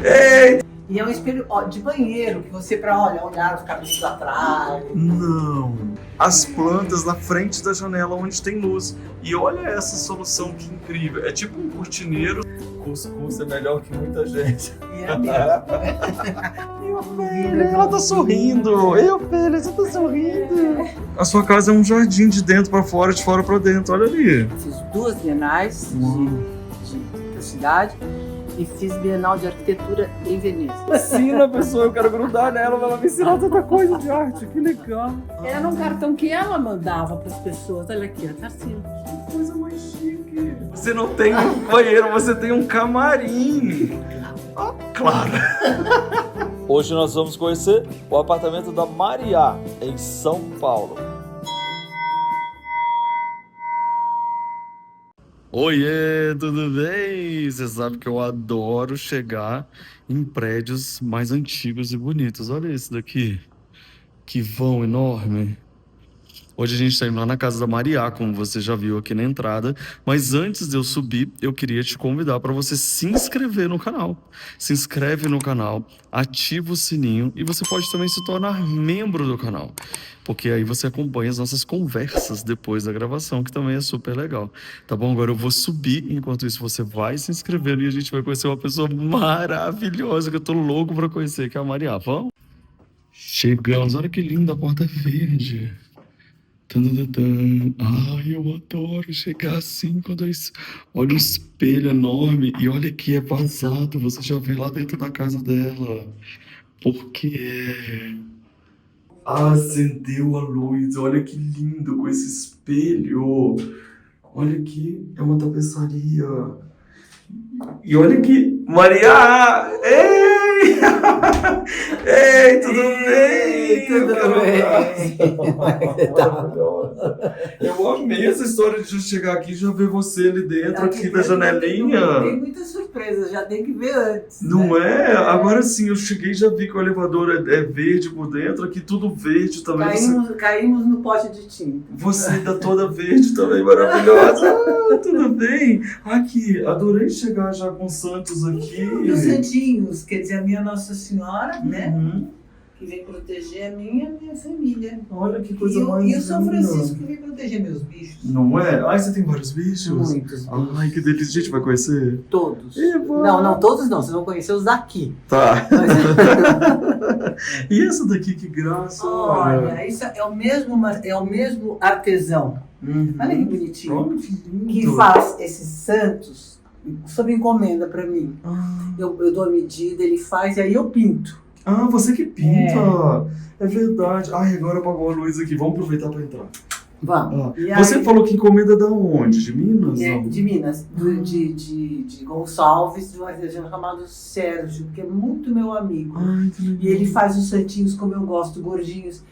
Ei! E é um espelho de banheiro, que você olhar os cabelos atrás. Não. As plantas na frente da janela onde tem luz. E olha essa solução que incrível. É tipo um cortineiro. Cuscuz é melhor que muita gente. E é mesmo. Meu filho, ela tá sorrindo. Meu filho, você tá sorrindo. A sua casa é um jardim de dentro pra fora, de fora pra dentro. Olha ali. Fiz 2 bienais da cidade e fiz Bienal de Arquitetura em Veneza. Ensina a pessoa, eu quero grudar nela, ela vai me ensinar tanta coisa de arte. Que legal. Era um cartão que ela mandava para as pessoas. Olha aqui, ó, tá assim. Que coisa mais chique. Você não tem um banheiro, você tem um camarim. Ah, claro. Hoje nós vamos conhecer o apartamento da Maria, em São Paulo. Oiê, tudo bem? Você sabe que eu adoro chegar em prédios mais antigos e bonitos. Olha esse daqui. Que vão enorme. Hoje a gente está indo lá na casa da Maria, como você já viu aqui na entrada. Mas antes de eu subir, eu queria te convidar para você se inscrever no canal. Se inscreve no canal, ativa o sininho e você pode também se tornar membro do canal. Porque aí você acompanha as nossas conversas depois da gravação, que também é super legal. Tá bom? Agora eu vou subir, enquanto isso você vai se inscrevendo e a gente vai conhecer uma pessoa maravilhosa que eu tô louco para conhecer, que é a Maria. Vamos? Chegamos, olha que linda a porta verde. Ai, eu adoro chegar assim quando olha o espelho enorme e olha que é vazado, você já vê lá dentro da casa dela. Porque acendeu a luz, olha que lindo com esse espelho. Olha aqui, é uma tapeçaria. E olha que... Maria! Ei! Ei, tudo bem? Tudo bem. Maravilhosa. Eu amei essa história de chegar aqui e já ver você ali dentro, aqui da janelinha. Tem muitas surpresas, já tem que ver antes. Não é? Agora sim, eu cheguei e já vi que o elevador é verde por dentro, aqui tudo verde também. Caímos no pote de tinta. Você tá toda verde também, maravilhosa. Tudo bem? Aqui, adorei chegar já com Santos aqui. E os santinhos, quer dizer, a minha Nossa Senhora, né? Que vem proteger a minha família. Olha que coisa mais linda. E o São linda. Francisco que vem proteger meus bichos. Não é? Ai, você tem vários bichos? Muitos bichos. Ai, que delícia. A gente vai conhecer? Todos. Eba. Não, todos não. Vocês vão conhecer os daqui. Tá. Mas... E essa daqui, que graça. Olha, isso é o mesmo artesão. Olha que bonitinho. Olha que lindo. Que faz esses santos sob encomenda pra mim. Eu dou a medida, ele faz e aí eu pinto. Ah, você que pinta. É verdade. Ai, agora apagou a luz aqui. Vamos aproveitar para entrar. Vamos. Você aí... falou que encomenda da onde? De Minas? De Minas. De Gonçalves, de um artesão chamado Sérgio, que é muito meu amigo. Ai, que legal. E ele faz os santinhos como eu gosto, gordinhos.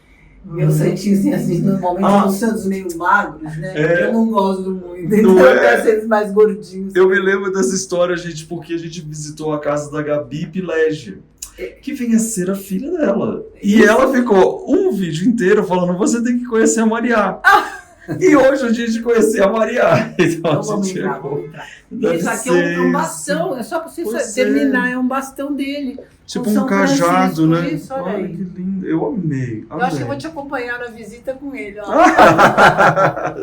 Meus santinhos, assim, normalmente são santos meio magros, né? Eu não gosto muito, então eu quero ser mais gordinhos. Eu me lembro dessa história, gente, porque a gente visitou a casa da Gabi Pilege, que vem a ser a filha dela. E ela ficou um vídeo inteiro falando, você tem que conhecer a Maria. E hoje a gente conhecer a Maria. Então vamos entrar. Isso aqui é um bastão, é só pra você terminar, é um bastão dele. Tipo um cajado, né? Isso, olha aí. Que lindo. Eu amei. Eu acho que eu vou te acompanhar na visita com ele. Ó.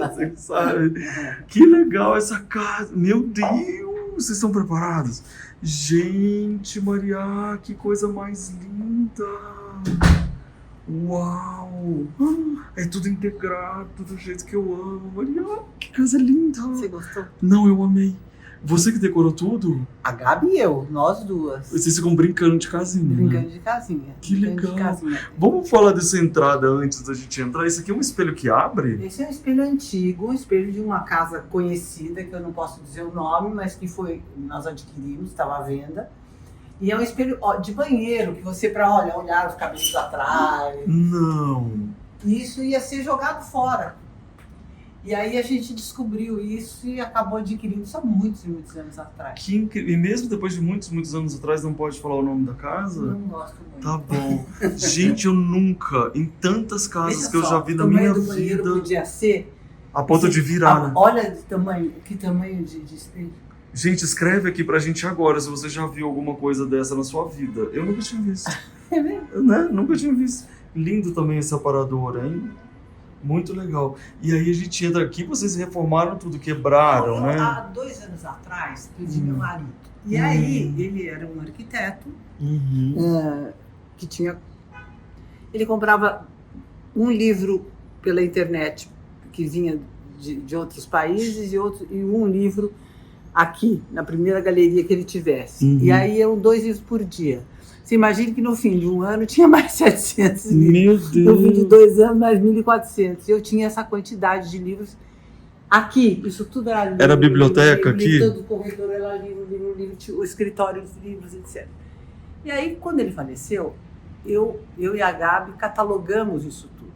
Você sabe. Que legal essa casa. Meu Deus, vocês estão preparados? Gente, Maria, que coisa mais linda. Uau. É tudo integrado do jeito que eu amo. Maria, que casa linda. Você gostou? Não, eu amei. Você que decorou tudo? A Gabi e eu, nós duas. Vocês ficam brincando de casinha. Brincando de casinha. Que legal. Vamos falar dessa entrada antes da gente entrar. Isso aqui é um espelho que abre? Esse é um espelho antigo, um espelho de uma casa conhecida, que eu não posso dizer o nome, mas que nós adquirimos, estava à venda. E é um espelho de banheiro, que você olhar os cabelos atrás. Não. Isso ia ser jogado fora. E aí a gente descobriu isso e acabou adquirindo isso há muitos e muitos anos atrás. Que incrível. E mesmo depois de muitos anos atrás, não pode falar o nome da casa? Não gosto muito. Tá bom. Gente, eu nunca, em tantas casas que eu já vi na minha vida... O tamanho do banheiro podia ser... A ponto de virar, né? Olha que tamanho de espelho. Gente, escreve aqui pra gente agora se você já viu alguma coisa dessa na sua vida. Eu nunca tinha visto. É mesmo? Né? Nunca tinha visto. Lindo também esse aparador, hein? Muito legal. E aí a gente entra aqui, vocês reformaram tudo, quebraram, né? Há 2 anos atrás, perdi meu marido. E aí, ele era um arquiteto que tinha... Ele comprava um livro pela internet que vinha de outros países e um livro aqui, na primeira galeria que ele tivesse. E aí eram 2 livros por dia. Você imagina que no fim de um ano tinha mais 700 livros. Meu Deus! No fim de 2 anos, mais 1.400. Eu tinha essa quantidade de livros aqui. Isso tudo era livro. Era a biblioteca livro, aqui? Todo o corredor era livro, o escritório, os livros, etc. E aí, quando ele faleceu, eu e a Gabi catalogamos isso tudo.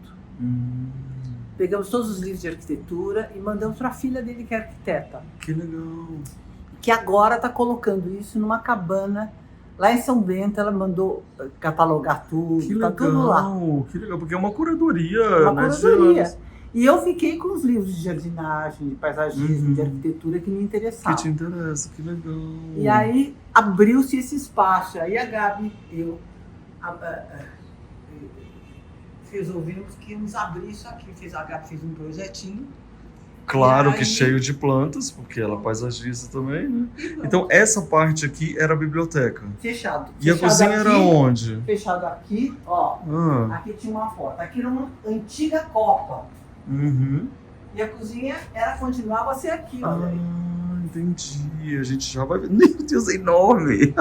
Pegamos todos os livros de arquitetura e mandamos para a filha dele, que é arquiteta. Que legal! Que agora está colocando isso numa cabana lá em São Bento. Ela mandou catalogar tudo, Que tá tudo lá. legal! Que legal, porque é uma curadoria, Uma né? curadoria. E eu fiquei com os livros de jardinagem, de paisagismo, de arquitetura que me interessavam. Que te interessa, que legal. E aí abriu-se esse espaço. Aí a Gabi, resolvemos que íamos abrir isso aqui. A Gabi fez um projetinho. Claro E aí- que cheio de plantas, porque ela é paisagista também, né? E pronto. Então essa parte aqui era a biblioteca. Fechado. E a Fechado cozinha aqui, era onde? Fechado aqui, ó. Ah, Aqui tinha uma foto. Aqui era uma antiga copa. uhum. E a cozinha continuava a ser aqui, olha aí. Ah, entendi. A gente já vai ver. Meu Deus, é enorme.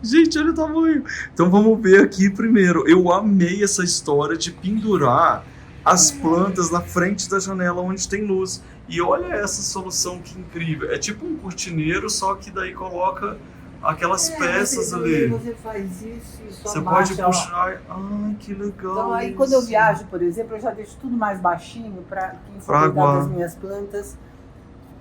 Gente, olha o tamanho. Então vamos ver aqui primeiro. Eu amei essa história de pendurar as plantas na frente da janela onde tem luz. E olha essa solução que incrível. É tipo um cortineiro, só que daí coloca aquelas peças você, ali. Você faz isso e só Você baixa, pode ó. puxar. Ai, que legal. Então aí isso. quando eu viajo, por exemplo, eu já deixo tudo mais baixinho para quem for Pra cuidar aguar. das minhas plantas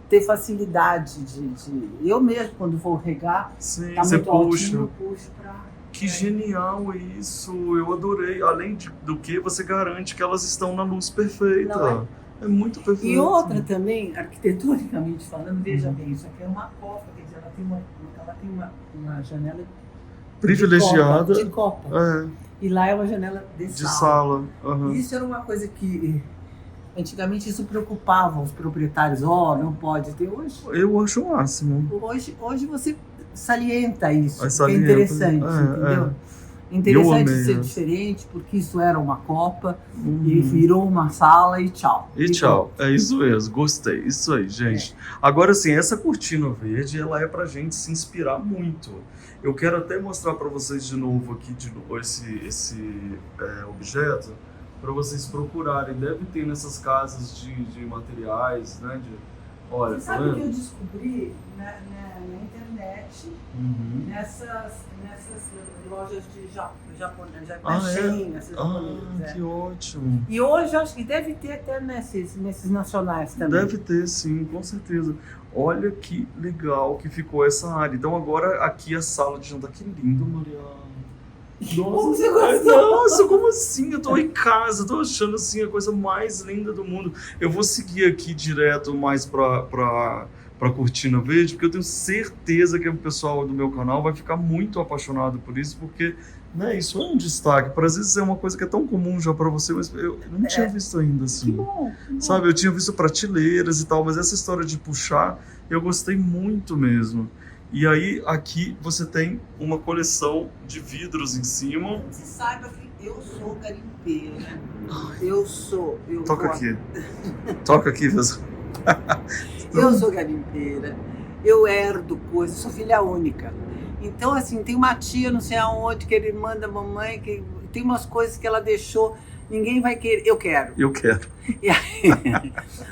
ter facilidade de... Eu mesmo, quando vou regar, Sim, tá você muito altinho, puxa. eu puxo pra... Que genial isso. Eu adorei. Além do que, você garante que elas estão na luz perfeita. Não É muito perfeito. E outra também, arquiteturicamente falando, veja bem, isso aqui é uma copa, quer dizer, ela tem uma janela Privilegiada. de copa. É, E lá é uma janela de de sala. sala. Aham. Isso era uma coisa que antigamente isso preocupava os proprietários. Não pode ter hoje. Eu acho o máximo. Hoje você salienta isso, que Salienta, é interessante, é, entendeu? Eu Interessante amei ser essa. diferente, porque isso era uma copa Uhum. e virou uma sala e tchau. E tchau. É isso mesmo. Gostei. Isso aí, gente. Agora sim, essa cortina verde, ela é pra gente se inspirar muito. Eu quero até mostrar pra vocês de novo aqui esse objeto, para vocês procurarem. Deve ter nessas casas de materiais, né? Olha, Você tá sabe o que vendo? eu descobri na internet, Uhum. nessas lojas de japonês, essas japonesas, Que ótimo. E hoje eu acho que deve ter até nesses nacionais também. Deve ter, sim, com certeza. Olha que legal que ficou essa área. Então agora aqui a sala de jantar. Que lindo, Mariana. Como você gostou? Nossa, como assim? Eu tô em casa, tô achando assim a coisa mais linda do mundo. Eu vou seguir aqui direto mais pra cortina verde, porque eu tenho certeza que o pessoal do meu canal vai ficar muito apaixonado por isso, porque né, isso é um destaque. Para às vezes é uma coisa que é tão comum já para você, mas eu não tinha visto ainda Que assim. bom, que bom. Sabe, eu tinha visto prateleiras e tal, mas essa história de puxar, eu gostei muito mesmo. E aí, aqui você tem uma coleção de vidros em cima. Você saiba que eu sou garimpeira. Eu sou. Toca aqui. Toca aqui, pessoal. Eu sou garimpeira. Eu herdo coisas, sou filha única. Então, assim, tem uma tia, não sei aonde, que ele manda a mamãe, que tem umas coisas que ela deixou, ninguém vai querer. Eu quero. Eu quero. E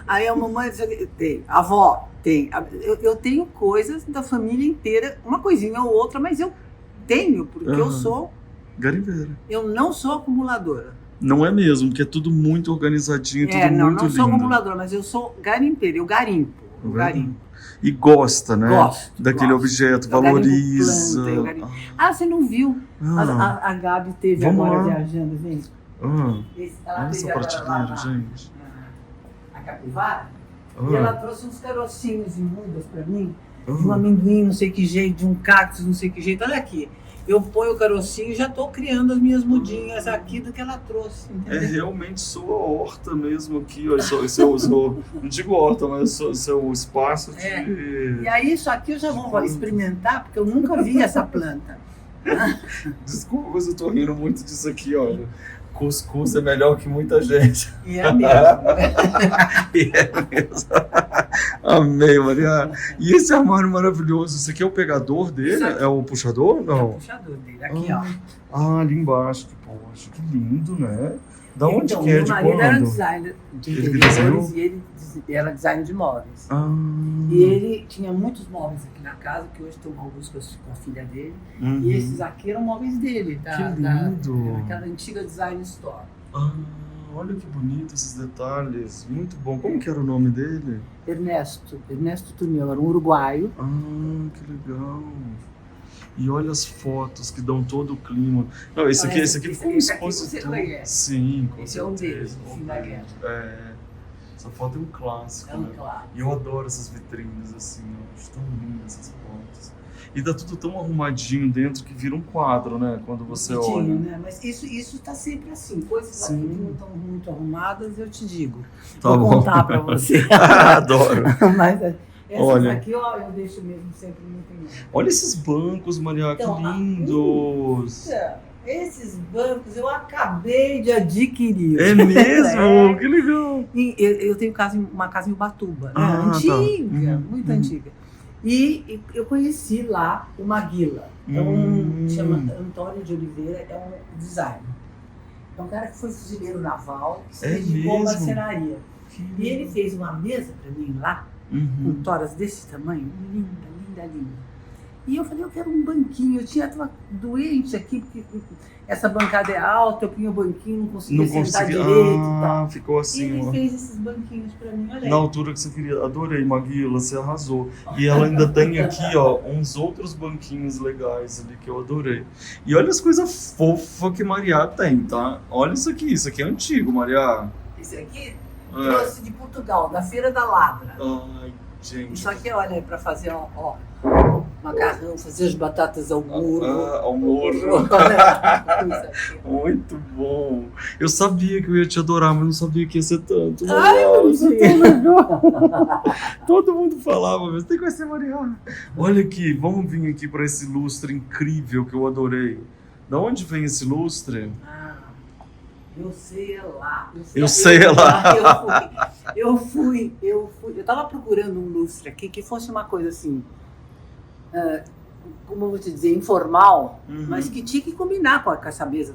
aí a mamãe diz, tem, a avó tem. Eu tenho coisas da família inteira, uma coisinha ou outra, mas eu tenho, porque Garimpeira. eu não sou acumuladora. Não é mesmo, porque é tudo muito organizadinho, tudo Não muito sou lindo. acumuladora, mas eu sou garimpeira, eu garimpo. Eu garimpo. E gosta, né? Gosto. Daquele objeto, Eu garimpo valoriza. planta, eu garimpo. Você não viu? A Gabi teve Vamos agora lá. viajando, gente. Ela Ela essa teve agora prateleira, lá gente. a Capivara, e ela trouxe uns carocinhos e mudas pra mim. de um amendoim, não sei que jeito, de um cactus, não sei que jeito. Olha aqui, eu ponho o carocinho e já estou criando as minhas mudinhas aqui do que ela trouxe, É entendeu? realmente sua horta mesmo aqui, ó. Seu, não digo horta, mas seu espaço de... É. E aí isso aqui eu já vou experimentar, porque eu nunca vi essa planta. Desculpa, mas eu tô rindo muito disso aqui, olha. Cuscuz é melhor que muita gente. E é mesmo. E é mesmo. Amei, Mariana. E esse armário maravilhoso, esse aqui é o pegador dele? Isso aqui. É o puxador? É o Não. puxador dele, aqui ó. Ah, ali embaixo. Poxa, que lindo, né? Da onde Então, que é? meu De marido era quando? designer de Ele que interiores desenhou? e ele era designer de móveis. Ah. E ele tinha muitos móveis aqui na casa, que hoje estão alguns com a filha dele. Uhum. E esses aqui eram móveis dele, Que lindo. daquela antiga design store. Ah, olha que bonito esses detalhes. Muito bom. Como que era o nome dele? Ernesto Tunel, era um uruguaio. Ah, que legal. E olha as fotos que dão todo o clima. Não, esse aqui ficou uma esse aqui você exposição. conhece. Sim, com Esse é um deles, certeza. no fim da guerra. É. Essa foto é um clássico, É um né? clássico. E eu adoro essas vitrines, assim, ó. Acho tão lindas essas fotos. E dá tudo tão arrumadinho dentro que vira um quadro, né? Quando você Bonitinho, olha. né? Mas isso tá sempre assim. Coisas Sim. aqui que não estão muito arrumadas, eu te digo. Tá Vou bom. contar pra você. Adoro. Mas essas Olha. aqui, ó, eu deixo mesmo sempre muito em ordem. Olha esses bancos, Maria, Então, que lindos. Esses bancos eu acabei de adquirir. É mesmo? É. Que legal. E eu tenho uma casa em Ubatuba, né? Ah, tá. Antiga, Uhum, muito uhum. antiga. E eu conheci lá o Maguila. É chama Antônio de Oliveira, é um designer. É um cara que foi fuzileiro naval, que se É dedicou à mesmo? marcenaria. E ele fez uma mesa para mim lá, com Uhum. toras desse tamanho, linda, linda, linda. E eu falei, eu quero um banquinho. Eu tava doente aqui, porque essa bancada é alta, eu punha o banquinho, não conseguia Não sentar consegui. direito e tal. Ah, ficou E assim, ele ó. fez esses banquinhos para mim, olha aí. Na altura que você queria. Adorei, Maguila, você arrasou. E ela ainda tem aqui, ó, uns outros banquinhos legais ali que eu adorei. E olha as coisas fofas que Maria tem, tá? Olha isso aqui é antigo, Maria. Esse aqui É. trouxe de Portugal, da Feira da Ladra. Ai, gente. Isso aqui, olha, para fazer, ó, macarrão, fazer as batatas ao molho. Ah, ao morro. Olha, isso aqui. Muito bom. Eu sabia que eu ia te adorar, mas não sabia que ia ser tanto. Ai, Maria, isso é bonitinho. tão legal. Todo mundo falava, mas tem que conhecer Maria. Olha aqui, vamos vir aqui para esse lustre incrível que eu adorei. Da onde vem esse lustre? Ah, eu sei é lá. Eu sei é lá. Eu fui. Eu tava procurando um lustre aqui que fosse uma coisa assim, como eu vou te dizer, informal, Uhum. mas que tinha que combinar com essa mesa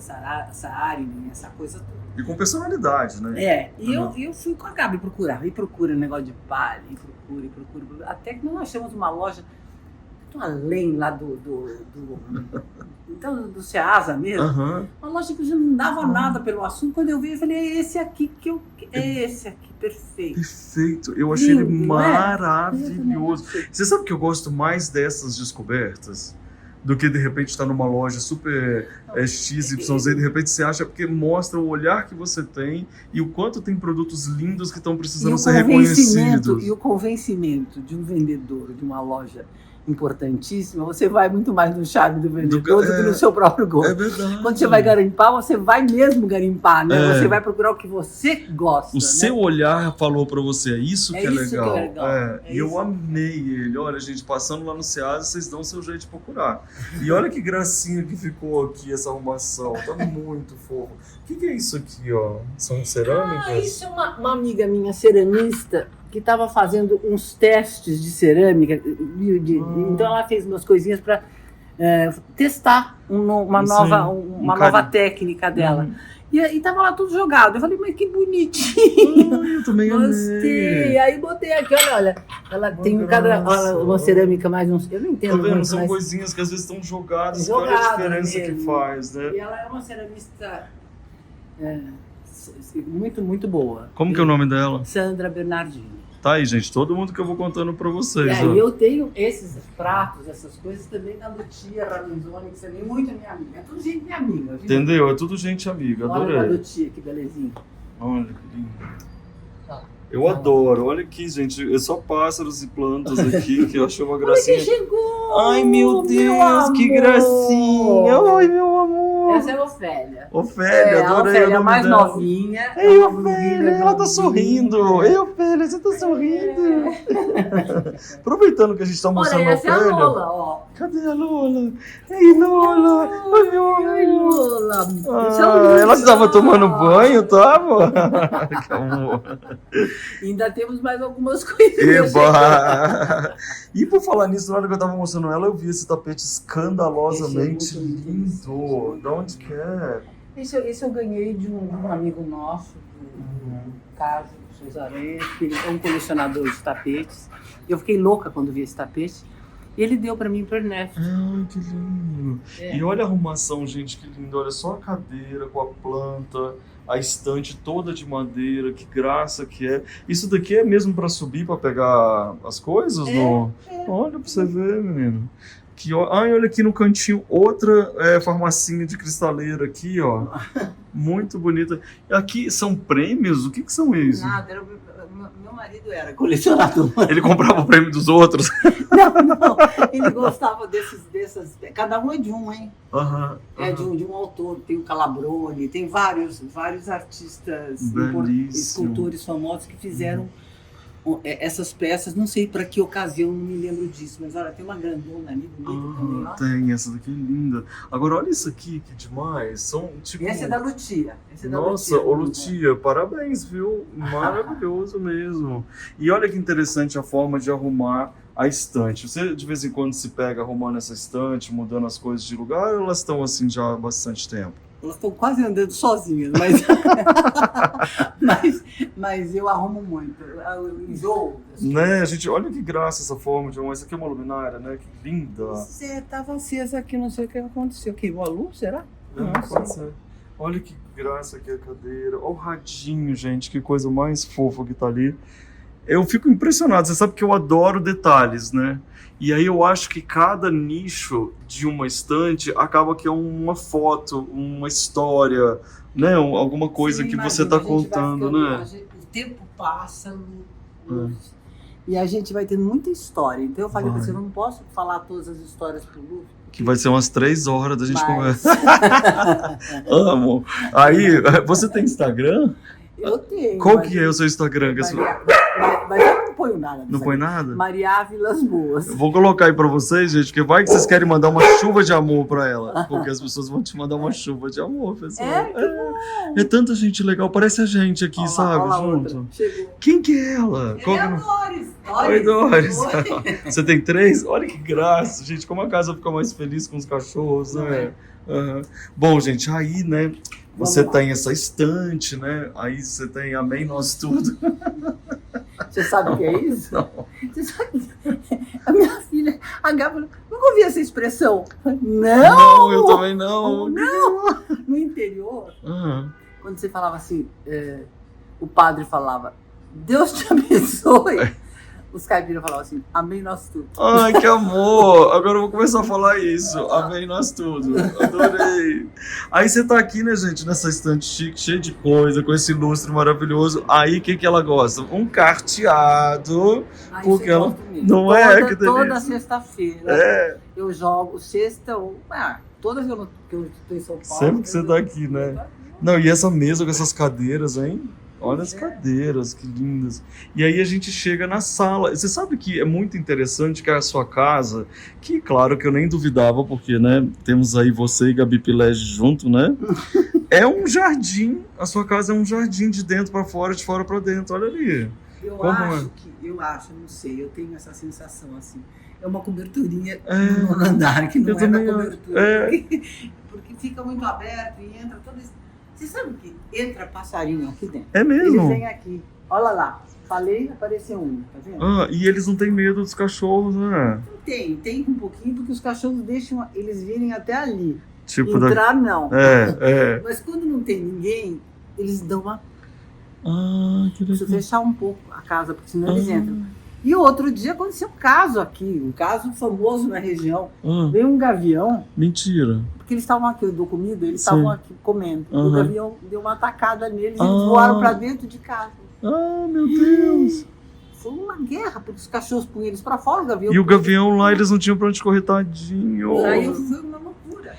Saarinen, essa coisa toda. E com personalidade, né? E Uhum. eu fui com a Gabi procurar, e procura um negócio de palha, e procura, até que nós achamos uma loja muito além lá então, do Ceasa mesmo, Aham. uma loja que já não dava nada pelo assunto. Quando eu vi, eu falei, é esse aqui perfeito. Perfeito. Eu achei ele Lindo, não é? maravilhoso. Você sabe que eu gosto mais dessas descobertas? Do que de repente estar numa loja super XYZ e de repente você acha, porque mostra o olhar que você tem e o quanto tem produtos lindos que estão precisando ser reconhecidos. E o convencimento de um vendedor de uma loja importantíssima, você vai muito mais no charme do vendedor do que no seu próprio gosto. É verdade. Quando você vai garimpar, você vai mesmo garimpar, né? É. Você vai procurar o que você gosta. O seu olhar falou pra você, é isso que é isso que é legal. legal. É, É e eu isso. amei ele. Olha, gente, passando lá no Ceasa, vocês dão o seu jeito de procurar. E olha que gracinha que ficou aqui essa arrumação. Tá muito fofo. O que é isso aqui, ó? São cerâmicas? Isso é uma amiga minha ceramista que estava fazendo uns testes de cerâmica. Então ela fez umas coisinhas para testar uma nova técnica dela. E estava lá tudo jogado. Eu falei, mas que bonitinho. Eu também Gostei. amei. Aí botei aqui, olha. Ela tem uma cerâmica mais uns. Eu não Tá entendo vendo? muito, São mas... coisinhas que às vezes estão jogadas. Olha a Jogadas diferença mesmo. que faz, né? E ela é uma ceramista muito, muito boa. Como que é o nome dela? Sandra Bernardini. Tá aí, gente. Todo mundo que eu vou contando pra E vocês. aí ó. eu tenho esses pratos, essas coisas também da Lucia Ramizoni, que também é muito minha amiga. É tudo gente minha amiga. Viu? Entendeu? É tudo gente amiga. Olha a Adorei. Lucia, que belezinha. Olha que lindo. Eu adoro. Olha aqui, gente. É só pássaros e plantas aqui, que eu achei uma Olha gracinha. quem chegou! Ai, meu Deus, que amor! gracinha! Ai, meu amor! Essa é a Ofélia. Ofélia, A adorei Ofélia o é a nome mais dela. novinha. Ei, uma Ofélia, blusinha ela tá novinha. sorrindo. Ei, Ofélia, você tá sorrindo. Aproveitando que a gente tá mostrando Olha, a essa é a Ofélia. Lola, ó. Cadê a Lola? Ei, Lola! Ai, meu Ai, amor! Lola. Ah, ela estava tomando banho, tava? Que amor. Ainda temos mais algumas coisinhas. Eba! E por falar nisso, na hora que eu tava mostrando ela, eu vi esse tapete escandalosamente Esse é muito lindo, esse é lindo. muito De onde que é? Esse eu ganhei de um amigo nosso, do Carlos Souza Aranha, que ele é um colecionador de tapetes. Eu fiquei louca quando vi esse tapete. E ele deu pra mim por net. Ai, que lindo. É. E olha a arrumação, gente, que lindo. Olha só a cadeira com a planta, a estante toda de madeira, que graça que é. Isso daqui é mesmo pra subir, pra pegar as coisas? Olha pra você ver, menino. Ai, olha aqui no cantinho, outra farmacinha de cristaleira aqui, ó. Muito bonita. Aqui são prêmios? O que são isso? Nada, meu marido era colecionador. Ele comprava o prêmio dos outros? Não, ele gostava dessas. Cada um é de um, hein? Aham. É de um autor, tem o Calabrone, tem vários artistas, Belíssimo. escultores famosos que fizeram essas peças. Não sei para que ocasião, não me lembro disso, mas olha, tem uma grandona ali bonita também, ó. Tem, essa daqui é linda. Agora, olha isso aqui, que demais. São, tipo... Esse é da Lutia. Esse é da Nossa, ô Lutia. Lutia, parabéns, viu? Maravilhoso mesmo. E olha que interessante a forma de arrumar a estante. Você de vez em quando se pega arrumando essa estante, mudando as coisas de lugar, ou elas estão assim já há bastante tempo? Elas estão quase andando sozinhas, mas eu arrumo muito. Eu enjoo. Né, a gente, olha que graça essa forma de arrumar. Isso aqui é uma luminária, né? Que linda. Você estava acesa aqui, não sei o que aconteceu. Queimou a luz, será? Pode ser. Olha que graça que é a cadeira. Olha o radinho, gente, que coisa mais fofa que tá ali. Eu fico impressionado, você sabe que eu adoro detalhes, né? E aí eu acho que cada nicho de uma estante acaba que é uma foto, uma história, né? Alguma coisa Sim, que imagina, você tá a gente vai contando, ficando- né? o tempo passa, e a gente vai tendo muita história. Então eu falei pra Vai. você, eu não posso falar todas as histórias pro Lu. Que vai ser umas 3 horas da gente Mas- conversar. Amo. Aí, você tem Instagram? Eu tenho. Qual que é o seu Instagram? Mas eu não ponho nada. Não põe nada? Maria Ávilas Boas. Eu vou colocar aí pra vocês, gente, que vai que vocês querem mandar uma chuva de amor pra ela. Porque as pessoas vão te mandar uma chuva de amor, pessoal. É tanta gente legal, parece a gente aqui, Olha lá, sabe? olha lá Junto. outra. Chegou. Quem que é ela? Ele é a Doris. Oi, Doris. Oi. Você tem 3? Olha que graça, gente. Como a casa fica mais feliz com os cachorros, né? Aham. Bom, gente, aí, né? Você Vamos lá. tem essa estante, né? Aí você tem Amém Nós Tudo. Você sabe o que é isso? Não. Você sabe? A minha filha, a Gabi, nunca ouvi essa expressão. Não! Não, eu também não. Não! No interior, Ah, quando você falava assim, o padre falava, Deus te abençoe. Os caipiras falavam assim, amém nós tudo. ai, que amor! Agora eu vou começar a falar isso. Amém nós tudo. Adorei. Aí você tá aqui, né, gente, nessa estante chique, cheia de coisa, com esse lustre maravilhoso. Aí, o que que ela gosta? Um carteado. Ai, Porque isso eu ela- gosto mesmo. não é? Que delícia. Toda sexta-feira É, eu jogo sexta ou... todas que eu estou em São Paulo. sempre que você tá aqui, né? Não, e essa mesa com essas cadeiras, hein? Olha as cadeiras, que lindas. E aí a gente chega na sala. Você sabe que é muito interessante que a sua casa, que claro que eu nem duvidava, porque, né, temos aí você e Gabi Pilege junto, né? É um jardim. A sua casa é um jardim de dentro para fora, de fora para dentro. Olha ali. Eu Como acho, não sei, eu tenho essa sensação assim. É uma coberturinha É, no nono andar, que não eu é da também acho. cobertura. É. Porque fica muito aberto e entra todo esse... Você sabe que entra passarinho aqui dentro? É Eles mesmo? vêm aqui. Olha lá. Falei, apareceu um, tá vendo? Ah, e eles não têm medo dos cachorros, né? Tem um pouquinho, porque os cachorros deixam eles virem até ali. Tipo da... Entrar, não. É. Mas quando não tem ninguém, eles dão uma... Ah, que Preciso legal. fechar um pouco a casa, porque senão eles Ah. entram. E outro dia aconteceu um caso aqui, um caso famoso na região. Ah, Veio um gavião, mentira. porque eles estavam aqui, eu dou comida, eles Sim. estavam aqui comendo. O Aham. gavião deu uma atacada neles e Ah. eles voaram para dentro de casa. Ah, meu Deus. Foi uma guerra, porque os cachorros punham eles pra fora, o gavião. E o gavião lá, eles não tinham pra onde correr, tadinho. Aí foi uma loucura.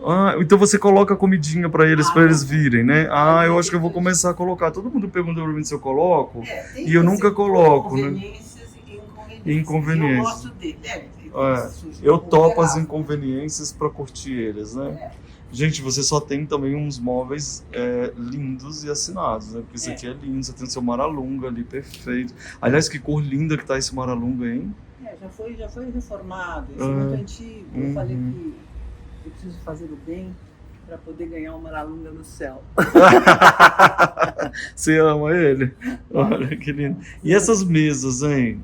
Ah, então você coloca comidinha pra eles virem, né? Ah, eu acho que eu vou começar a colocar. Todo mundo pergunta pra mim se eu coloco. Tem E eu nunca coloco, né? inconveniências e inconveniências. Inconveniências. Eu gosto dele. Eu topo as inconveniências pra curtir eles, né? É. Gente, você só tem também uns móveis lindos e assinados, né? Porque isso aqui é lindo, você tem o seu Maralunga ali, perfeito. Aliás, que cor linda que tá esse Maralunga, hein? Já foi reformado, esse é muito antigo. Eu falei que eu preciso fazer o bem para poder ganhar uma Maralunga no céu. Você ama ele? Olha que lindo. E essas mesas, hein?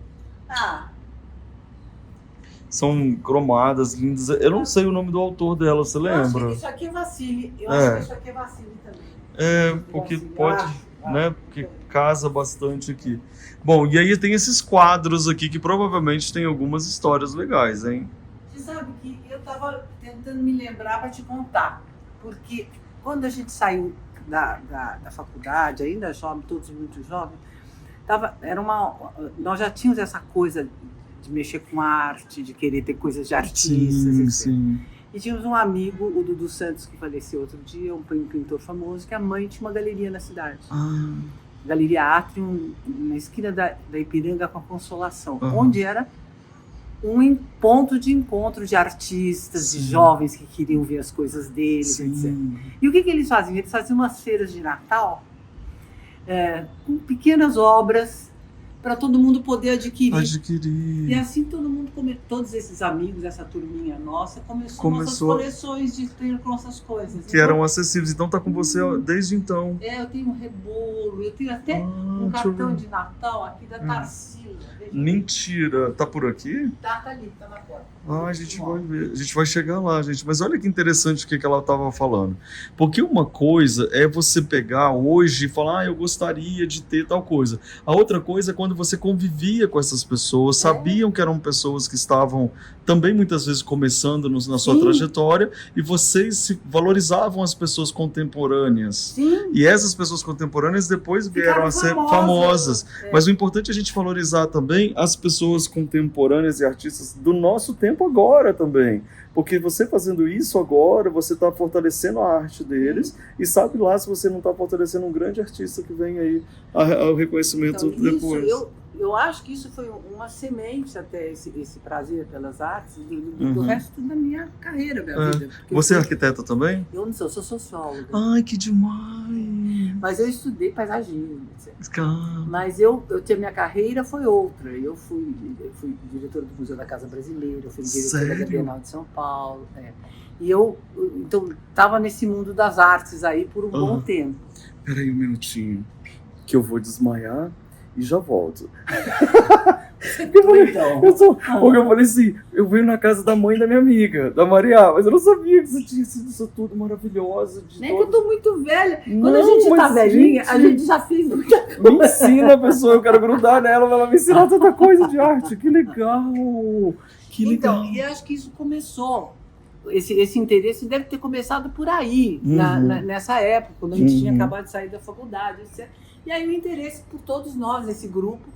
São cromadas, lindas. Eu não sei o nome do autor dela, você lembra? Isso aqui é Vassili. Eu acho que isso aqui é Vassili também. Porque pode, né? Porque casa bastante aqui. Bom, e aí tem esses quadros aqui que provavelmente tem algumas histórias legais, hein? Você sabe que eu estava tentando me lembrar para te contar. Porque quando a gente saiu da faculdade, ainda jovem, todos muito jovens, nós já tínhamos essa coisa de mexer com arte, de querer ter coisas de artistas, etc. Sim. E tínhamos um amigo, o Dudu Santos, que faleceu outro dia, um pintor famoso, que a mãe tinha uma galeria na cidade. Galeria Atrium, na esquina da Ipiranga com a Consolação, onde era um ponto de encontro de artistas, de jovens que queriam ver as coisas deles, etc. E o que eles faziam? Eles faziam umas feiras de Natal com pequenas obras para todo mundo poder adquirir. E assim todo mundo, todos esses amigos, essa turminha nossa, começou nossas coleções de ter com essas coisas. Que eram acessíveis. Então tá com você desde então. Eu tenho um rebolo, eu tenho até um cartão de Natal aqui da Tarsila. Mentira! Tá por aqui? Tá ali, tá na porta. A gente vai ver. A gente vai chegar lá, gente. Mas olha que interessante o que ela estava falando. Porque uma coisa é você pegar hoje e falar, eu gostaria de ter tal coisa. A outra coisa é quando você convivia com essas pessoas, sabiam que eram pessoas que estavam também muitas vezes começando na sua trajetória, e vocês valorizavam as pessoas contemporâneas. Sim. E essas pessoas contemporâneas depois vieram a ser famosas. Mas o importante é a gente valorizar também as pessoas contemporâneas e artistas do nosso tempo agora também. Porque você fazendo isso agora, você está fortalecendo a arte deles, e sabe lá se você não está fortalecendo um grande artista que vem aí ao reconhecimento depois. Eu acho que isso foi uma semente até esse prazer pelas artes do resto da minha carreira, minha vida. Você é arquiteta também? Eu não sou socióloga. Ai, que demais! Mas eu estudei paisagismo, etc. Mas a minha carreira foi outra. Eu fui diretora do Museu da Casa Brasileira, eu fui diretora da Bienal de São Paulo. E eu então estava nesse mundo das artes aí por um bom tempo. Peraí um minutinho, que eu vou desmaiar e já volto. Porque eu falei assim, eu venho na casa da mãe da minha amiga, da Maria, mas eu não sabia que você tinha sido isso tudo maravilhosa. Nem que eu tô muito velha. Quando a gente tá velhinha, a gente já fez muita coisa. Me ensina a pessoa, eu quero grudar nela, ela me ensinar tanta coisa de arte. Que legal! Que legal! Então, e eu acho que isso começou. Esse interesse deve ter começado por aí, nessa época, quando a gente tinha acabado de sair da faculdade, etc. E aí o interesse por todos nós, nesse grupo,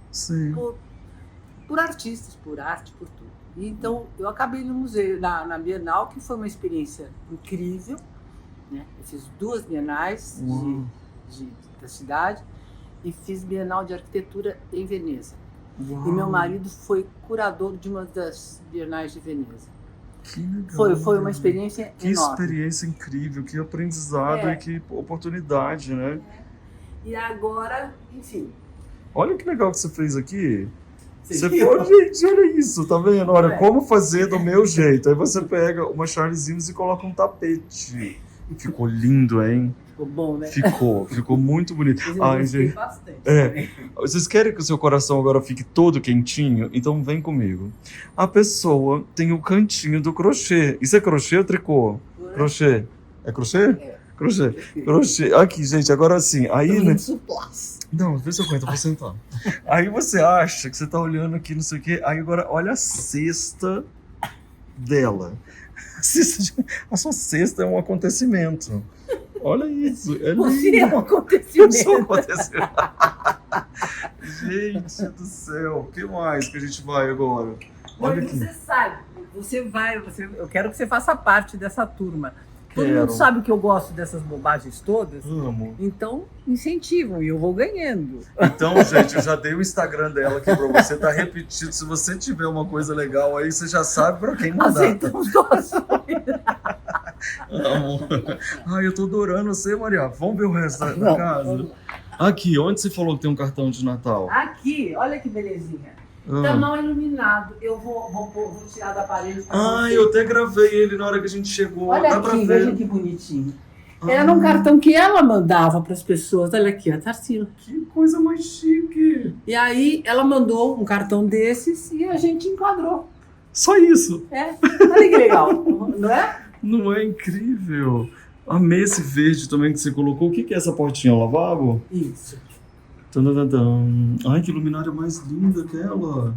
por artistas, por arte, por tudo. E então eu acabei no museu, na Bienal, que foi uma experiência incrível, né? Eu fiz 2 bienais da cidade e fiz Bienal de Arquitetura em Veneza. E meu marido foi curador de uma das bienais de Veneza. Que legal. Foi uma experiência enorme. Que experiência incrível, que aprendizado e que oportunidade, né? E agora, enfim. Olha que legal que você fez aqui. Você pode, gente, olha isso, tá vendo? Olha, como fazer do meu jeito. Aí você pega uma Charles Ives e coloca um tapete. Ficou lindo, hein? Ficou bom, né? Ficou muito bonito. Ai, gente. Bastante. Vocês querem que o seu coração agora fique todo quentinho? Então vem comigo. A pessoa tem o cantinho do crochê. Isso é crochê ou tricô? Crochê. É crochê? Crochê. Aqui, gente, agora assim. Aí, né? Não, vê se eu aguento, eu vou sentar. Aí você acha que você tá olhando aqui, não sei o quê. Aí agora, olha a cesta dela. A sua cesta é um acontecimento. Olha isso. É Você é lindo. um acontecimento. Isso aconteceu. Gente do céu. O que mais que a gente vai agora? Olha Mas aqui. você sabe, eu quero que você faça parte dessa turma. Todo Quero. mundo sabe que eu gosto dessas bobagens todas, Amo. então incentivam e eu vou ganhando. Então, gente, eu já dei o Instagram dela aqui pra você, tá repetido. Se você tiver uma coisa legal aí, você já sabe pra quem mandar. Aceitamos doações. Amo. Ai, eu tô adorando você, Maria. Vamos ver o resto da Não, casa. vamos lá. Aqui, onde você falou que tem um cartão de Natal? Aqui, olha que belezinha. Ah. Tá mal iluminado. Eu vou tirar da parede pra Ah, você. eu até gravei ele na hora que a gente chegou. Olha Dá pra aqui, ver. veja que bonitinho. Ah, Era um cartão que ela mandava para as pessoas. Olha aqui, a Tarsila. Que coisa mais chique. E aí ela mandou um cartão desses e a gente enquadrou. Só isso. É, olha que legal, não é? Não é incrível? Amei esse verde também que você colocou. O que que é essa portinha? Um lavabo? Isso. Tadadadam. Ai, que luminária mais linda aquela.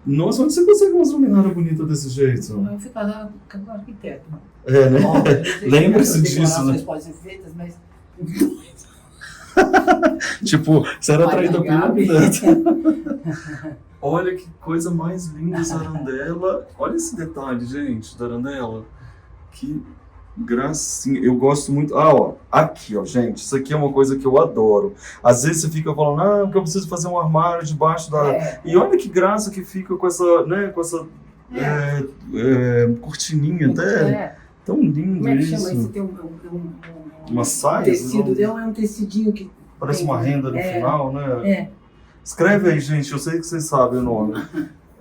Nossa, onde você consegue umas luminárias bonitas desse jeito? Eu fui casada com o arquiteto. É, né? Bom, eu não sei se Lembre-se as disso, decorações né? podem ser feitas, mas... Tipo, você era Vai atraída pelo negar, arquiteto. Olha que coisa mais linda essa arandela. Olha esse detalhe, gente, da arandela. Que gracinha. Eu gosto muito. Ah, ó. Aqui, ó, gente. Isso aqui é uma coisa que eu adoro. Às vezes você fica falando, ah, porque eu preciso fazer um armário debaixo da... É. E olha que graça que fica com essa, né, com essa cortininha até. É. Tão lindo Como é que isso. chama isso? Tem Uma saia? tecido, não? é um tecidinho que... Parece uma renda no É. final, né? É. Escreve aí, gente. Eu sei que vocês sabem o nome.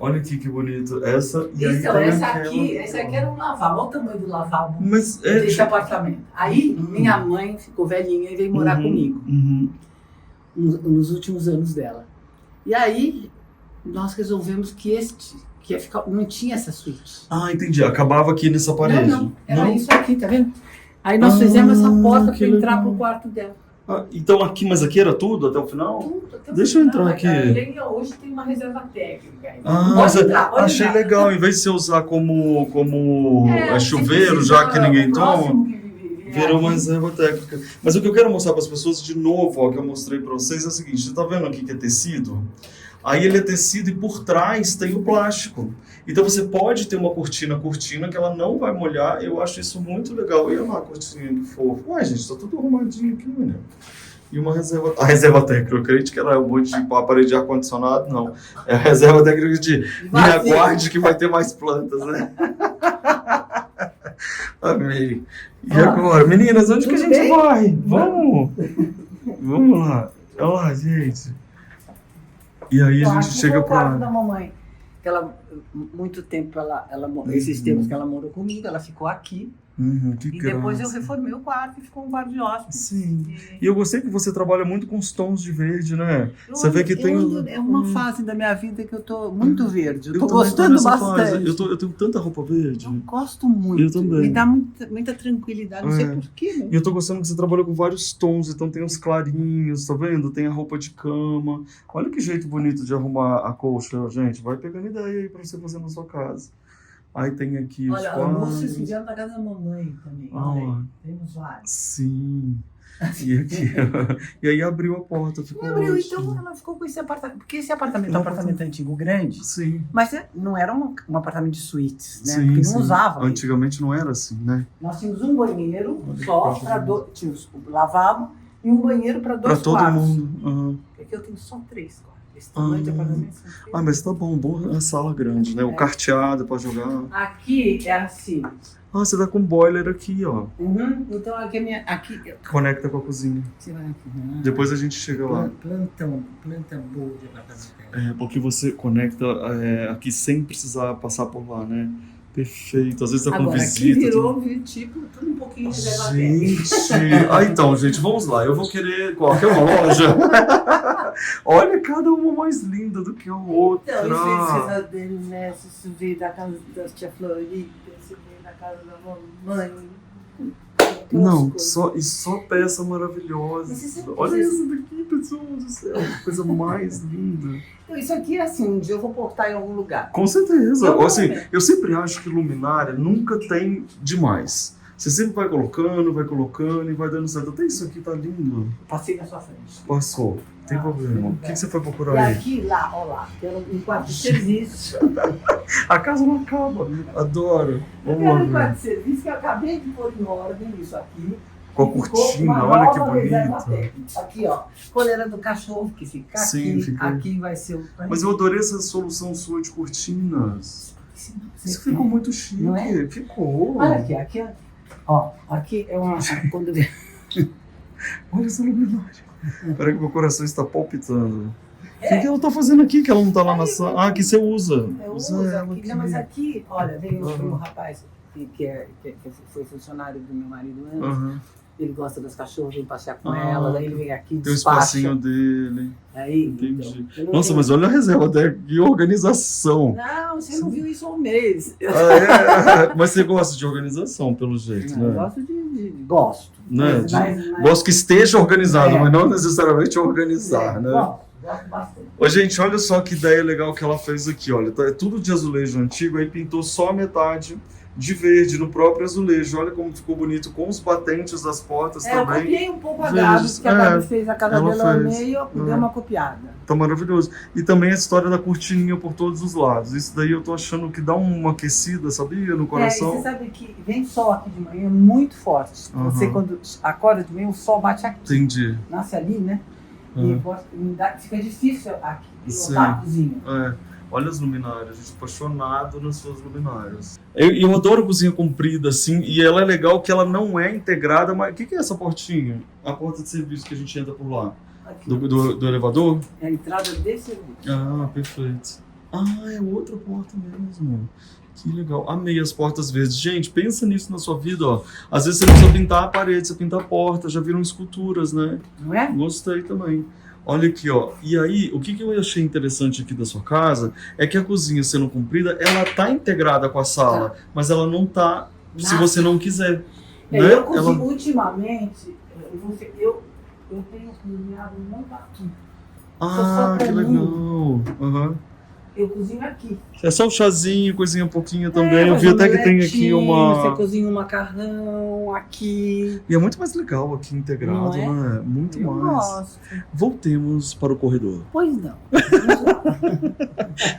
Olha aqui que bonito. Essa e aí Então, tem essa aquela aqui, essa aqui era um lavabo. Olha o tamanho do lavabo Mas desse apartamento. Aí, Uhum. minha mãe ficou velhinha e veio morar comigo, Uhum. nos últimos anos dela. E aí, nós resolvemos que que ia ficar, não tinha essa suíte. Ah, entendi. Acabava aqui nessa parede. Não, era isso aqui, tá vendo? Aí nós fizemos essa porta que para entrar legal. pro quarto dela. Ah, então aqui, mas aqui era tudo até o final? Tudo, até o Deixa eu final. entrar aqui. Além, hoje tem uma reserva técnica. Ah, Pode entrar, pode achei entrar. legal. Em vez de você usar como É, chuveiro, se já que ninguém o toma, próximo que vier virou uma aqui, reserva técnica. Mas o que eu quero mostrar para as pessoas de novo, ó, que eu mostrei para vocês, é o seguinte: você tá vendo aqui que é tecido? Aí ele é tecido e por trás tem o plástico. Então você pode ter uma cortina que ela não vai molhar. Eu acho isso muito legal. E olha lá a cortininha que fofo. Ué, gente, tá tudo arrumadinho aqui, menino. E uma reserva... A reserva técnica, eu creio que ela é um monte de aparelho de ar-condicionado, não. É a reserva técnica de me Vazio. aguarde que vai ter mais plantas, né? Amei. E Ó, agora, meninas, onde que a tudo gente bem? vai? Vamos! Vamos lá. Olha lá, gente. E aí a gente aqui chega foi o quarto pra... da mamãe. Ela, muito tempo, esses tempos que ela morou comigo, ela ficou aqui. que E depois eu graça. reformei o quarto e ficou um quarto de hóspede. Sim. E eu gostei que você trabalha muito com os tons de verde, né? Você vê que tem... É uma fase da minha vida que eu tô muito verde. Eu tô também tô gostando nessa bastante. fase. Eu tenho tanta roupa verde. Eu gosto muito. Eu também. Me dá muita tranquilidade. Não sei É. porquê, né? E eu tô gostando que você trabalha com vários tons, então tem os clarinhos, tá vendo? Tem a roupa de cama. Olha que jeito bonito de arrumar a colcha, gente. Vai pegando ideia aí pra você fazer na sua casa. Aí tem aqui os Olha, almoço esse quadros. dia da casa da mamãe também. Ah, Olha aí, ó. temos vários. Sim. E aqui, e aí abriu a porta, ficou E abriu, ótimo. então ela ficou com esse apartamento. Porque esse apartamento é Um um apartamento antigo grande, Sim. mas não era um apartamento de suítes, né? Sim, Porque sim. não usava. Antigamente não era assim, né? Nós tínhamos um banheiro Olha que só coisa para bonita. tínhamos o lavabo e um banheiro para Pra dois todo quartos. mundo. Aham. Porque eu tenho só 3 quartos. Esse tamanho de Ah. apartamento são 3. Ah, mas tá bom a sala grande, né? O carteado pra jogar. Aqui é assim. Ah, você tá com boiler aqui, ó. Então aqui é minha. Aqui. Conecta com a cozinha. Você vai aqui. Né? Depois a gente chega lá. Planta boa de apartamento. É, porque você conecta aqui sem precisar passar por lá, né? Perfeito. Às vezes tá com Agora, aqui visita. virou tipo tudo um pouquinho de reserva técnica. Gente! Ah, então, gente, vamos lá. Eu vou querer qualquer uma loja. Olha, cada uma mais linda do que a outra. Então, isso precisa dele, né? Se veio da casa da tia Florida, se veio da casa da mamãe. Tem umas Não, coisas. só peça maravilhosa. Mas você Olha precisa- isso daqui, pessoal do céu. Que coisa mais linda. Então, isso aqui é assim, um dia eu vou portar em algum lugar. Com certeza. Eu Assim, também. eu sempre acho que luminária nunca tem demais. Você sempre vai colocando e vai dando certo. Até isso aqui tá lindo. Passei na sua frente. Passou. Não tem problema. O que você foi E procurar aí? aqui, lá, ó lá, que era um quarto de serviço. A casa não acaba. Adoro. Vamos Era lá um quarto ver. de serviço que eu acabei de pôr em ordem isso aqui. Com a E ficou cortina, uma olha que nova reserva bonito. técnica. Aqui, ó, coleira do cachorro que fica aqui. Sim, fica- Aqui vai ser o... Mas eu adorei essa solução sua de cortinas. Isso ficou muito chique. Não é? Ficou. Olha aqui, ó, aqui é uma... Quando... Olha essa luminária. Peraí que meu coração está palpitando. O que ela tá fazendo aqui que ela não tá lá na sala? Ah, aqui você usa. Eu Usa uso ela aqui, aqui. não, mas aqui, olha, veio Aham. um rapaz que foi funcionário do meu marido antes, Aham. ele gosta das cachorras, vem passear com Ah, elas, aí ele vem aqui, Tem o despacha. espacinho dele. Aí, Entendi. então, eu não Nossa, tenho- mas olha a reserva até que organização. Não, você não viu isso há um mês. Ah, é? Mas você gosta de organização, pelo jeito, Eu né? gosto gosto. Né? Mas- Gosto que esteja organizado, É. mas não necessariamente organizar, né? Gosto bastante. Ô, gente, olha só que ideia legal que ela fez aqui, olha. É tudo de azulejo antigo, aí pintou só a metade de verde no próprio azulejo. Olha como ficou bonito, com os batentes das portas Eu também. copiei um pouco a Verdes. Gabi, porque a Gabi fez a casa ela dela ao fez. meio, eu dei uma copiada. Tá maravilhoso. E também a história da cortininha por todos os lados. Isso daí eu tô achando que dá uma aquecida, sabia? No E coração. você sabe que vem sol aqui de manhã muito forte. Aham. Você, quando acorda de manhã, o sol bate aqui. Entendi. Nasce ali, né? Aham. E fica difícil aqui Sim. botar a cozinha. É. Olha as luminárias, gente, apaixonado nas suas luminárias. Eu adoro cozinha comprida, assim, e ela é legal que ela não é integrada, mas o que é essa portinha? A porta de serviço que a gente entra por lá? Aqui. Do elevador? É a entrada desse serviço. Ah, perfeito. Ah, é outra porta mesmo. Que legal. Amei as portas verdes. Gente, pensa nisso na sua vida, ó. Às vezes você não precisa pintar a parede, você pinta a porta, já viram esculturas, né? Não é? Gostei também. Olha aqui, ó. E aí, o que eu achei interessante aqui da sua casa é que a cozinha sendo comprida, ela tá integrada com a sala, mas ela não tá se Nada. você não quiser. É, Né? eu cozinho ultimamente, eu tenho cozinhado muito aqui. Ah, pra que mim. legal. Aham. Eu cozinho aqui. É só o chazinho, coisinha pouquinha também. Eu faz vi até que tem aqui omeletinho, Você uma... cozinha um macarrão aqui. E é muito mais legal aqui integrado, Não é? né? Muito Eu mais. gosto. Voltemos para o corredor. Pois não. Vamos lá.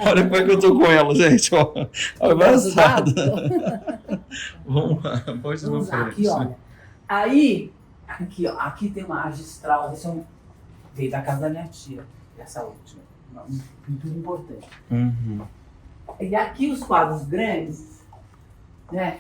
Olha como é que eu tô com ela, gente, ó. Abraçada. Abraçado. Vamos lá, pode ir na Vamos lá, frente. aqui, olha. Aí, aqui, ó, aqui tem uma magistral, esse é um, veio da casa da minha tia, essa última. Uma pintura importante. Uhum. E aqui os quadros grandes, né,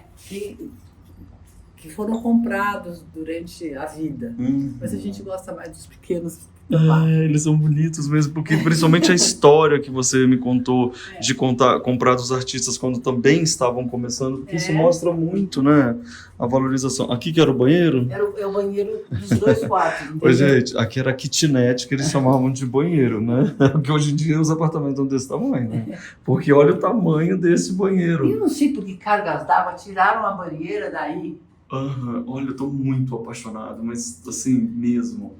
que foram comprados durante a vida. Uhum. Mas a gente gosta mais dos pequenos. É, eles são bonitos mesmo, porque principalmente a história que você me contou de comprar dos artistas quando também estavam começando, porque isso mostra muito, né, a valorização. Aqui que era o banheiro? É o banheiro dos dois quartos. Oi, entendeu? gente, aqui era a kitnet que eles chamavam de banheiro, né? Porque hoje em dia os apartamentos são desse tamanho, né? Porque olha o tamanho desse Eu banheiro. não sei por que cargas d'água tiraram a banheira daí. Aham, olha, eu tô muito apaixonado, mas assim, mesmo.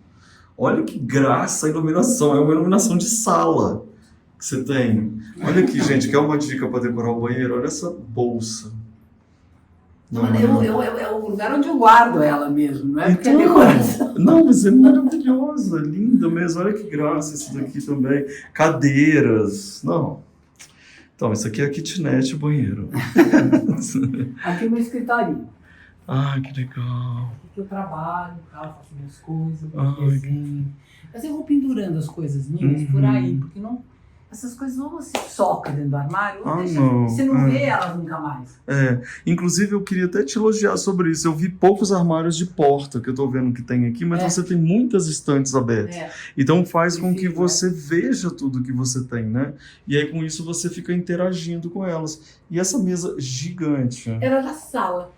Olha que graça a iluminação, é uma iluminação de sala que você tem. Olha aqui, gente, quer uma dica para decorar o banheiro? Olha essa bolsa. Não, é o lugar onde eu guardo ela mesmo, não é porque é Então, decoração. não, mas é maravilhosa, linda mesmo. Olha que graça esse daqui também. Cadeiras. Não. Então, isso aqui é a kitnet banheiro. Aqui é o meu escritório. Ah, que legal. Aqui que eu trabalho, faço minhas coisas, Ai, desenho. Mas eu vou pendurando as coisas minhas por aí, porque não, essas coisas ou você soca dentro do armário, ou você não vê elas nunca mais. É, inclusive eu queria até te elogiar sobre isso. Eu vi poucos armários de porta que eu tô vendo que tem aqui, mas você tem muitas estantes abertas. Então faz com que você veja tudo que você tem, né? E aí com isso você fica interagindo com elas. E essa mesa gigante. Era da sala.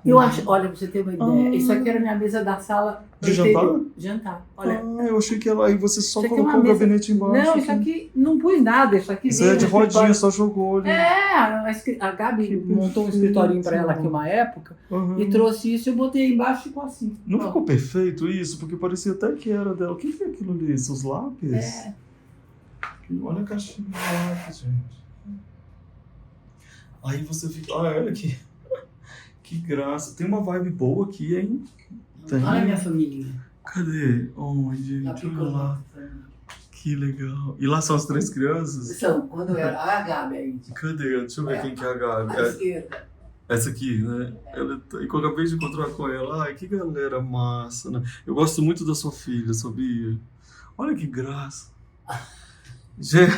Eu acho, olha, pra você ter uma ideia, isso aqui era minha mesa da sala De jantar? Jantar, olha. Ah, eu achei que ela aí você só Isso aqui é colocou uma o mesa- gabinete embaixo. Não, isso aqui não pus nada, isso aqui Isso veio é de no rodinha, escritório. só jogou ali. A Gabi montou um escritorinho pra ela aqui uma época Uhum. e trouxe isso, eu botei embaixo e ficou assim. Não Ó. ficou perfeito isso? Porque parecia até que era dela. O que é aquilo ali? Seus lápis? É. Olha a caixinha de lápis, gente. Aí você fica... Ah, olha aqui. Que graça. Tem uma vibe boa aqui, hein? Tem. Olha a minha família. Cadê? Oh, gente, olha lá. Que legal. E lá são as 3 crianças? São, quando eu era a Gabi aí. Cadê? Deixa eu ver quem que é a Gabi. À esquerda. Essa aqui, né? E quando eu acabei de encontrar com ela, ai, que galera massa, né? Eu gosto muito da sua filha, sabia? Olha que graça. Gente,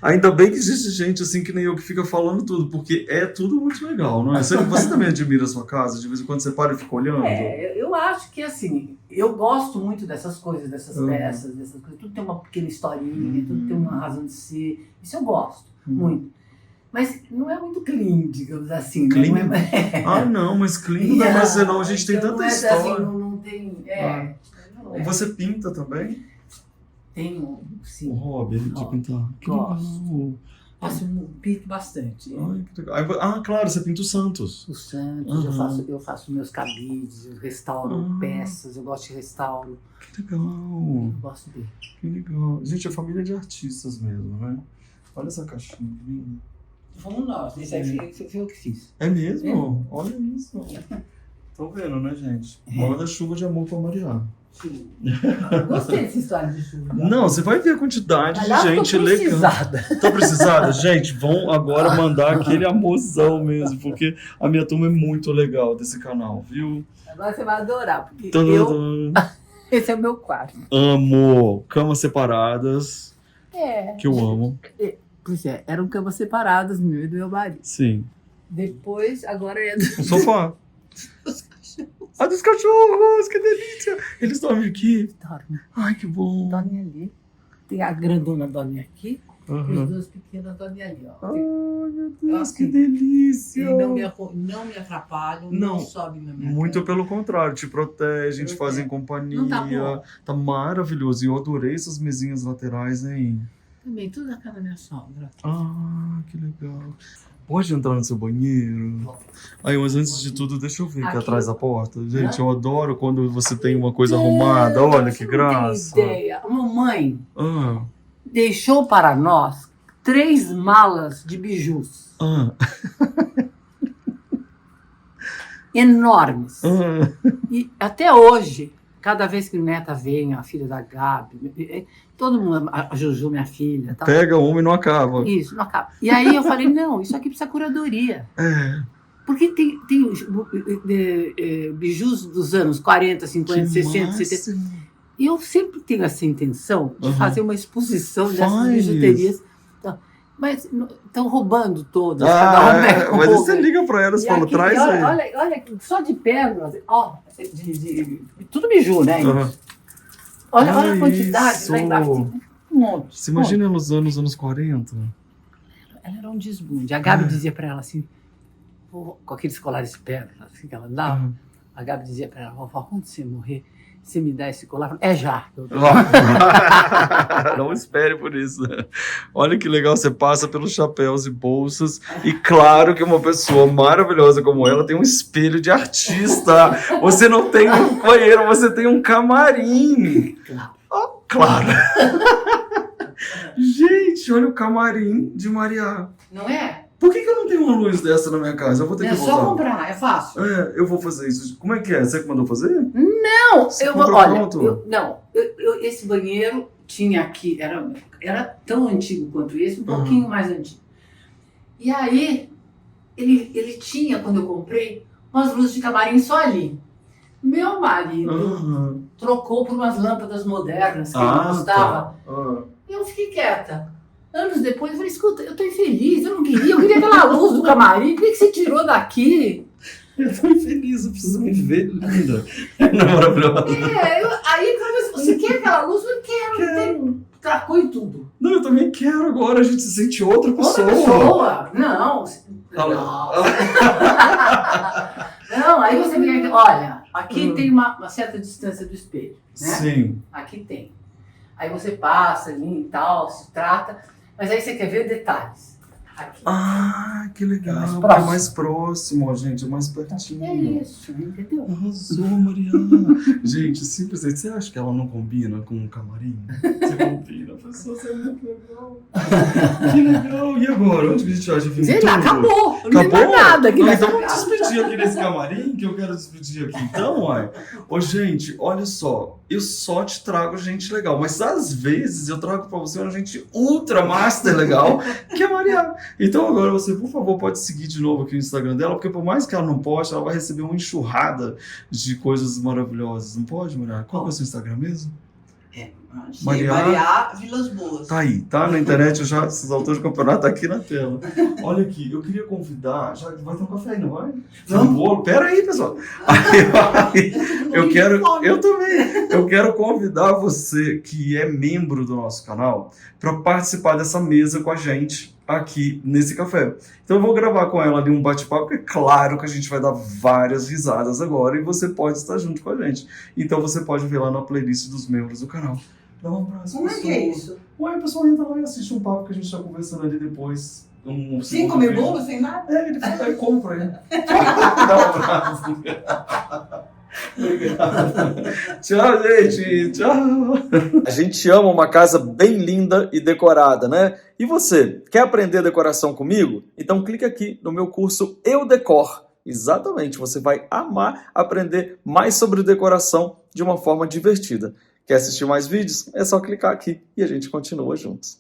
ainda bem que existe gente assim que nem eu que fica falando tudo, porque é tudo muito legal, não é? Você também admira a sua casa? De vez em quando você para e fica olhando? Eu acho que assim, eu gosto muito dessas coisas, dessas peças, dessas coisas. Tudo tem uma pequena historinha, tudo tem uma razão de ser. Isso eu gosto muito. Mas não é muito clean, digamos assim. Clean? Não é... Ah, não, mas clean não é mais não. A gente tem tanta história. Assim, não tem... não é. Você pinta também? Tenho, sim. O hobby de pintar. Que Gosto. Pinto bastante. Ai, que legal. Ah, claro, você pinta os santos. Os santos, eu faço meus cabides, eu restauro peças, eu gosto de restauro. Que legal. Eu gosto de... Que legal. Gente, é família de artistas mesmo, né? Olha essa caixinha linda. Fomos nós, isso aí foi eu que fiz. É mesmo? Olha isso. Tô vendo, né, gente? Manda chuva de amor pra Mariá. Sim. Gostei dessa história de chuva. Não, você vai ver a quantidade de gente legal. Precisada. Tá precisada? Gente, vão agora mandar aquele amorzão mesmo, porque a minha turma é muito legal desse canal, viu? Agora você vai adorar, porque esse é o meu quarto. Amo camas separadas, É. que eu amo. Pois é, eram camas separadas, meu e do meu marido. Sim. Depois, agora é O sofá. Ah, dos cachorros, que delícia! Eles dormem aqui? Dorme. Ai, que bom. Dorme ali. Tem a grandona dorme aqui, e os Uhum. dois pequenos dormem ali, ó. Ai, meu Deus, Assim, que delícia! E não me atrapalham, não sobem na minha Muito cama. pelo contrário, te protegem, te fazem companhia. Não tá bom. Tá maravilhoso. E eu adorei essas mesinhas laterais, hein? Também, tudo na casa da minha sogra. Ah, que legal. Pode entrar no seu banheiro? Aí, mas antes de tudo, deixa eu ver aqui Aqui. atrás da porta. Gente, eu adoro quando você tem uma coisa arrumada. Olha que graça. Não tem ideia. A mamãe Ah, deixou para nós 3 malas de bijus ah, enormes. ah. E até hoje, cada vez que neta vem, a filha da Gabi, todo mundo, a Juju, minha filha, tal. Pega uma e não acaba. Isso, não acaba. E aí eu falei, não, isso aqui precisa curadoria. É. Porque tem bijus dos anos 40, 50, 60, 70. E eu sempre tenho essa intenção de fazer uma exposição dessas bijuterias. Então, mas estão roubando todas. cada um pega um Mas pouco. você liga pra elas e fala, aqui, traz aí. olha, só de pérolas, ó, tudo biju, né? Aham. Olha a quantidade isso. lá embaixo. Tem um monte. Você imagina ela usando nos anos 40? Ela era um desbunde. A Gabi dizia pra ela assim, com aqueles colares de pérolas assim, que ela dava, Uhum. a Gabi dizia pra ela, vovó, quando você morrer, você me dá esse colar? É já. Não espere por isso. Olha que legal, você passa pelos chapéus e bolsas. E claro que uma pessoa maravilhosa como ela tem um espelho de artista. Você não tem um banheiro, você tem um camarim. Oh, claro. Gente, olha o camarim de Mariá. Não é? Por que eu não tenho uma luz dessa na minha casa? Eu vou ter É que só voltar. comprar, é fácil. É, eu vou fazer isso. Como é que é? Você que mandou fazer? Não, Você eu comprou olha, pronto? esse banheiro tinha aqui, era tão antigo quanto esse, um pouquinho mais antigo. E aí, ele tinha, quando eu comprei, umas luzes de camarim só ali. Meu marido Aham. trocou por umas lâmpadas modernas que ele gostava. Tá. Ah. E eu fiquei quieta. Anos depois, eu falei, escuta, eu tô infeliz, eu queria aquela luz do camarim, por que você tirou daqui? Eu tô infeliz, eu preciso me ver linda. Não é maravilhosa? Aí ele falou assim, você quer aquela luz? Eu quero. Tracou e tudo. Não, eu também quero agora, a gente se sente outra pessoa. Outra pessoa? Não. Não, aí você vem aqui, olha, aqui tem uma certa distância do espelho, né? Sim. Aqui tem. Aí você passa ali e tal, se trata, mas aí você quer ver detalhes. Aqui. Ah, que legal. É mais É próximo. mais próximo, ó, gente. É mais pertinho. É isso, entendeu? Arrasou, Mariana. Gente, simplesmente, você acha que ela não combina com um camarim? Você combina, pessoa, você é muito legal. Que legal. E agora? Onde que a gente acha vir Sei lá, tudo? acabou. Não tem mais Acabou? nada aqui Não, nessa então vamos casa. despedir aqui nesse camarim, que eu quero despedir aqui. Então, uai. Ô, gente, olha só. Eu só te trago gente legal, mas às vezes eu trago pra você uma gente ultra master legal, que é a Maria. Então agora você, por favor, pode seguir de novo aqui o Instagram dela, porque por mais que ela não poste, ela vai receber uma enxurrada de coisas maravilhosas. Não pode, Maria? Qual que é o seu Instagram mesmo? Maria Vilas Boas. Tá aí, tá na internet já, esses autores de campeonato tá aqui na tela. Olha aqui, eu queria convidar, já vai ter um café aí, não vai? Vamos. Um bolo? Pera aí, pessoal. Eu quero convidar você que é membro do nosso canal para participar dessa mesa com a gente aqui nesse café. Então eu vou gravar com ela ali um bate-papo, porque é claro que a gente vai dar várias risadas agora e você pode estar junto com a gente. Então você pode ver lá na playlist dos membros do canal. Dá um abraço, Como é que é isso? Ué, o pessoal entra lá e assiste um papo que a gente está conversando ali depois. Sem segundo comer vídeo. bolo, sem nada? É, ele fala, compra aí. Dá um abraço. Obrigado. Tchau, gente. Tchau. A gente ama uma casa bem linda e decorada, né? E você, quer aprender decoração comigo? Então clica aqui no meu curso Eu Decor. Exatamente, você vai amar aprender mais sobre decoração de uma forma divertida. Quer assistir mais vídeos? É só clicar aqui e a gente continua juntos.